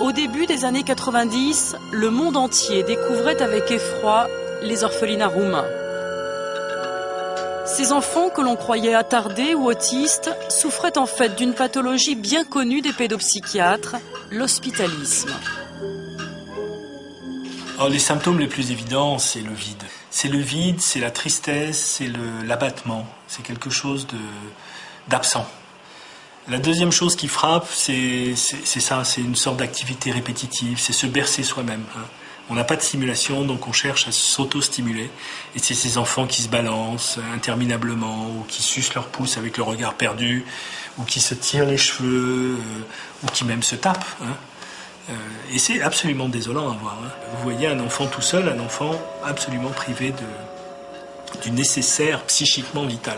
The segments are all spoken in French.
Au début des années 90, le monde entier découvrait avec effroi les orphelinats roumains. Ces enfants que l'on croyait attardés ou autistes souffraient en fait d'une pathologie bien connue des pédopsychiatres, l'hospitalisme. Alors, les symptômes les plus évidents, c'est le vide. C'est le vide, c'est la tristesse, c'est l'abattement. C'est quelque chose d'absent. La deuxième chose qui frappe, c'est ça, c'est une sorte d'activité répétitive, c'est se bercer soi-même. On n'a pas de stimulation, donc on cherche à s'auto-stimuler. Et c'est ces enfants qui se balancent interminablement, ou qui sucent leur pouce avec le regard perdu, ou qui se tirent les cheveux, ou qui même se tapent. Et c'est absolument désolant à voir. Vous voyez un enfant tout seul, un enfant absolument privé du nécessaire psychiquement vital.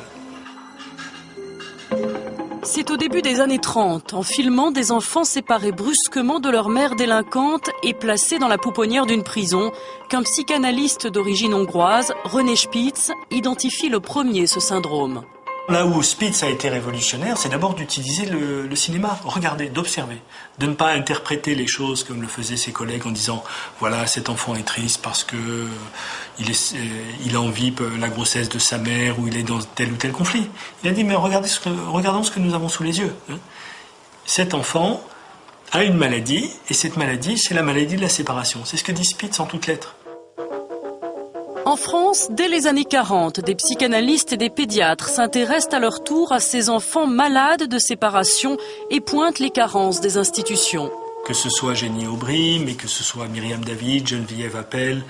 C'est au début des années 30, en filmant des enfants séparés brusquement de leur mère délinquante et placés dans la pouponnière d'une prison, qu'un psychanalyste d'origine hongroise, René Spitz, identifie le premier ce syndrome. Là où Spitz a été révolutionnaire, c'est d'abord d'utiliser le cinéma, regarder, d'observer, de ne pas interpréter les choses comme le faisaient ses collègues en disant « voilà, cet enfant est triste parce que il envie la grossesse de sa mère ou il est dans tel ou tel conflit ». Il a dit « mais regardons ce que nous avons sous les yeux. Cet enfant a une maladie et cette maladie, c'est la maladie de la séparation. » C'est ce que dit Spitz en toutes lettres. En France, dès les années 40, des psychanalystes et des pédiatres s'intéressent à leur tour à ces enfants malades de séparation et pointent les carences des institutions. Que ce soit Jenny Aubry, mais que ce soit Myriam David, Geneviève Appel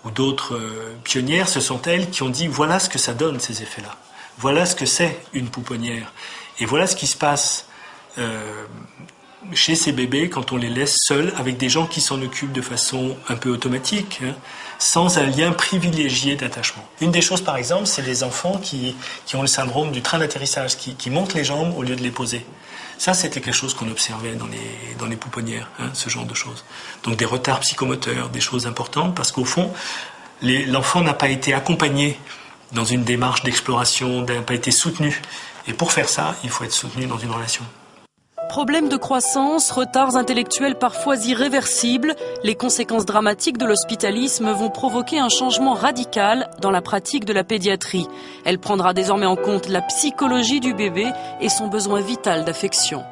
ou d'autres pionnières, ce sont elles qui ont dit voilà ce que ça donne ces effets-là. Voilà ce que c'est une pouponnière. Et voilà ce qui se passe chez ces bébés quand on les laisse seuls avec des gens qui s'en occupent de façon un peu automatique, sans un lien privilégié d'attachement. Une des choses par exemple, c'est les enfants qui ont le syndrome du train d'atterrissage, qui montent les jambes au lieu de les poser. Ça, c'était quelque chose qu'on observait dans les pouponnières, ce genre de choses. Donc des retards psychomoteurs, des choses importantes, parce qu'au fond, l'enfant n'a pas été accompagné dans une démarche d'exploration, n'a pas été soutenu. Et pour faire ça, il faut être soutenu dans une relation. Problèmes de croissance, retards intellectuels parfois irréversibles, les conséquences dramatiques de l'hospitalisme vont provoquer un changement radical dans la pratique de la pédiatrie. Elle prendra désormais en compte la psychologie du bébé et son besoin vital d'affection.